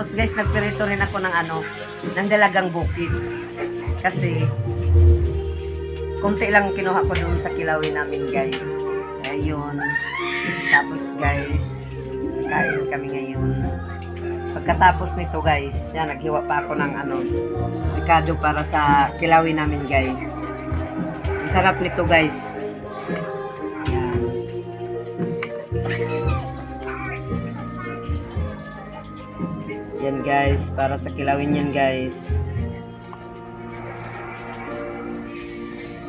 Tapos guys, nagpirito rin ako ng ano, ng dalagang bukid. Kasi, konti lang kinuha ko doon sa kilawin namin guys. Ayun. Tapos guys, kain kami ngayon. Pagkatapos nito guys, yan, naghiwa pa ako ng ano, ricado para sa kilawin namin guys. Ang sarap nito guys. Yan guys, para sa kilawin yan guys.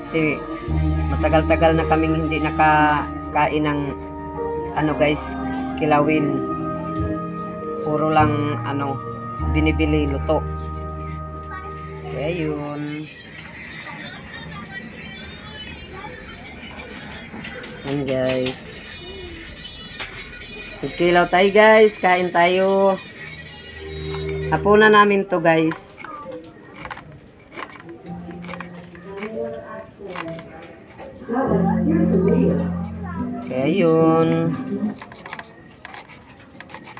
Kasi matagal-tagal na kaming hindi nakakain ng ano guys, kilawin. Puro lang ano, binibili luto. Kaya yun. Yan guys. Magkilaw tayo guys, kain tayo. Hapunan namin to guys. Kaya yun.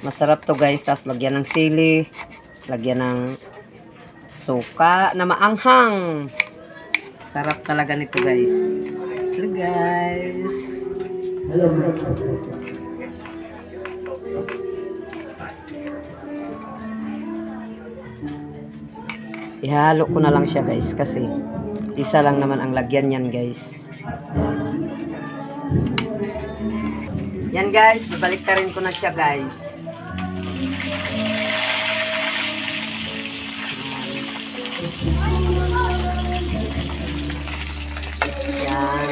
Masarap to guys. Tapos lagyan ng sili. Lagyan ng suka na maanghang. Sarap talaga nito guys. Hello guys. Ihalo ko na lang siya guys kasi isa lang naman ang lagyan yan guys. Yan guys, baliktarin ko na siya guys. Yan.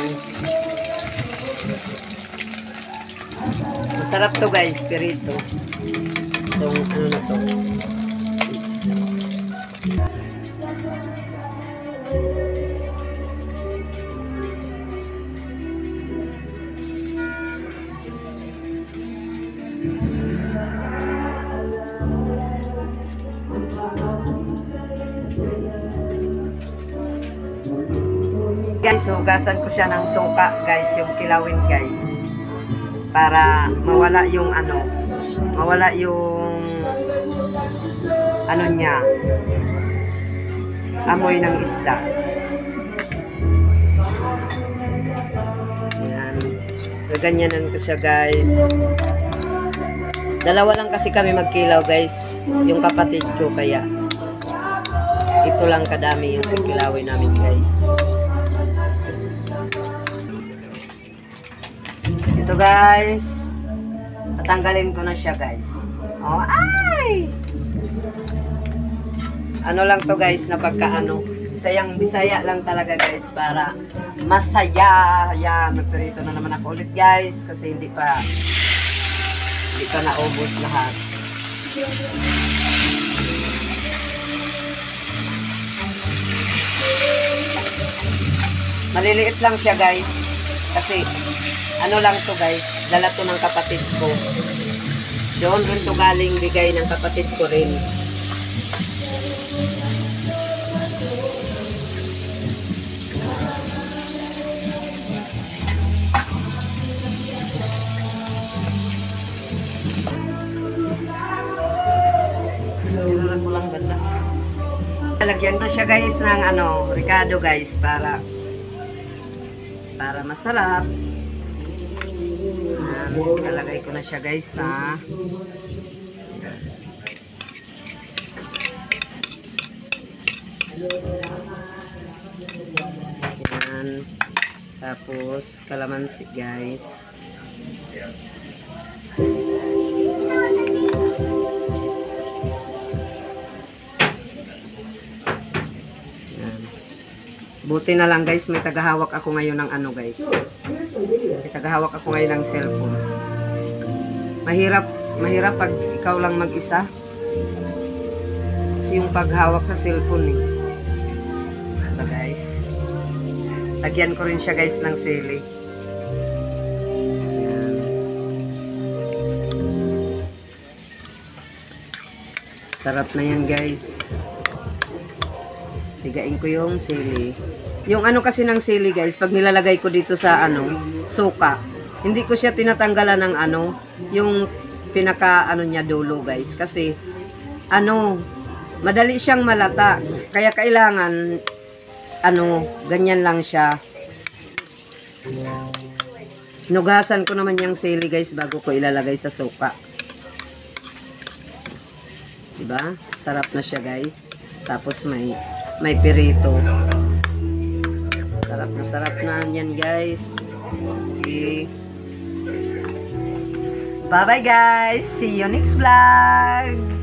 Masarap to guys, pirito. Itong ano na to. Guys, hugasan ko siya ng suka guys, yung kilawin guys, para mawala yung ano, mawala yung ano niya, amoy ng isda. Yan, ganyanan ko siya guys. Dalawa lang kasi kami magkilaw guys, yung kapatid ko, kaya ito lang kadami yung kilawin namin guys. Ito guys, tatanggalin ko na siya guys. Oh, ay! Ano lang to guys, na pagkaano, sayang bisaya lang talaga guys, para masaya. Yan, magperito na naman ako ulit guys, kasi hindi pa naubos lahat. Maliliit lang siya guys, kasi ano lang to guys, dala to ng kapatid ko. Doon rin to galing, bigay ng kapatid ko rin. Tinuran ko lang ganda. Lagyan to siya guys ng ano, ricado guys, para masarap. Talagay ko na siya guys ha. Yan. Tapos kalamansi guys. Buti na lang guys, may tagahawak ako ngayon ng ano guys. May tagahawak ako ngayon ng cellphone. Mahirap pag ikaw lang mag-isa. Kasi yung paghawak sa cellphone eh. Ito guys. Lagyan ko rin siya guys ng sili. Ayan. Sarap na yan guys. Tigain ko yung sili. Yung ano kasi ng sili guys, pag nilalagay ko dito sa ano, suka, hindi ko siya tinatanggalan ng ano, yung pinaka ano niya dulo guys, kasi madali siyang malata. Kaya kailangan, ganyan lang siya. Hinugasan ko naman yung sili guys bago ko ilalagay sa suka. Diba? Sarap na siya guys. Tapos may pirito. Sarap na yan guys. Okay. Bye bye guys. See you next vlog.